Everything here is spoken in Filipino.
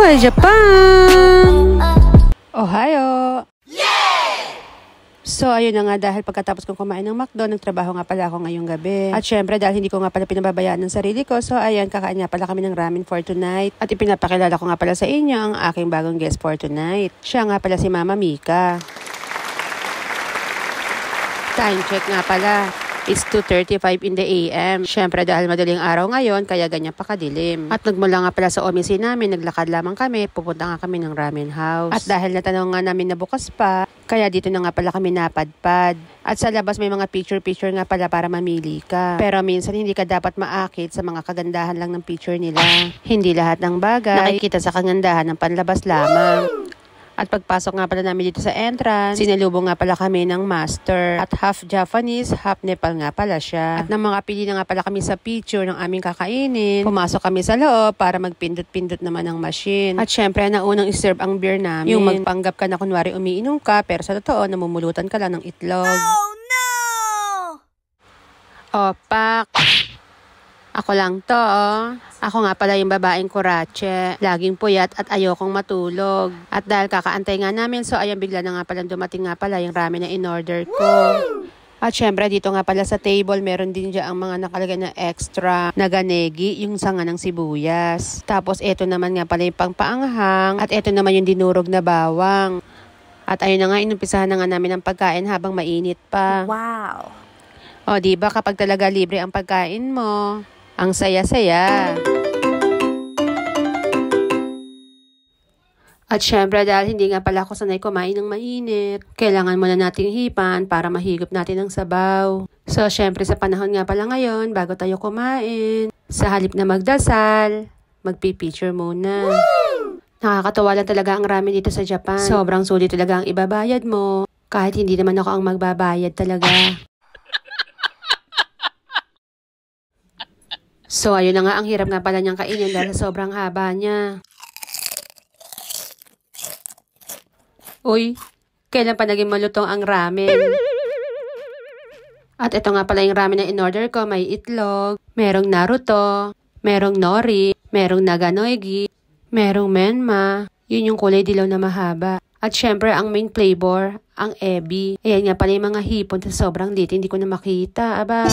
Ohayo, Japan! Ohayo! So, ayun na nga, dahil pagkatapos kong kumain ng McDo, nagtrabaho nga pala ako ngayong gabi. At syempre, dahil hindi ko nga pala pinababayaan ng sarili ko, so ayan, kakain nga pala kami ng ramen for tonight. At ipinapakilala ko nga pala sa inyo ang aking bagong guest for tonight. Siya nga pala si Mama Mika. Time check nga pala. It's 2:35 in the AM. Syempre dahil madaling araw ngayon, kaya ganyan pa kadilim. At nagmula nga pala sa omise namin, naglakad lamang kami, pupunta nga kami ng ramen house. At dahil natanong nga namin na bukas pa, kaya dito na nga pala kami napadpad. At sa labas may mga picture-picture nga pala para mamili ka. Pero minsan hindi ka dapat maakit sa mga kagandahan lang ng picture nila. Hindi lahat ng bagay nakikita sa kagandahan ng panlabas lamang. At pagpasok nga pala namin dito sa entrance, sinalubong nga pala kami ng master. At half Japanese, half Nepal nga pala siya. At nang mga pili na nga pala kami sa picture ng aming kakainin, pumasok kami sa loob para magpindot-pindot naman ng machine. At syempre, naunang iserve ang beer namin. Yung magpanggap ka na kunwari umiinom ka, pero sa totoo, namumulutan ka lang ng itlog. Oh no! Opak! Ako lang to, oh. Ako nga pala yung babaeng kurache. Laging puyat at ayokong matulog. At dahil kakaantay nga namin, so ayan bigla na nga pala dumating nga pala yung ramen na in-order ko. Woo! At syempre dito nga pala sa table, meron din dyan ang mga nakalagay na extra na ganegi, yung sanga ng sibuyas. Tapos eto naman nga pala yung pangpaanghang. At eto naman yung dinurog na bawang. At ayun na nga, inumpisahan na nga namin ang pagkain habang mainit pa. Wow! O diba kapag talaga libre ang pagkain mo, ang saya-saya. At syempre dahil hindi nga pala ako sanay kumain ng mainit, kailangan muna nating hipan para mahigop natin ang sabaw. So syempre sa panahon nga pala ngayon, bago tayo kumain, sa halip na magdasal, magpipicture muna. Woo! Nakakatawa lang talaga ang ramen dito sa Japan. Sobrang sulit talaga ang ibabayad mo, kahit hindi naman ako ang magbabayad talaga. So, ayun na nga, ang hirap nga pala niyang kainin dahil sobrang haba niya. Uy, kailan pa naging malutong ang ramen? At ito nga pala yung ramen na in-order ko. May itlog, merong naruto, merong nori, merong naganoigi, merong menma. Yun yung kulay dilaw na mahaba. At syempre, ang main flavor, ang ebi. Ayan nga pala yung mga hipon sa sobrang lit. Hindi ko na makita, aba.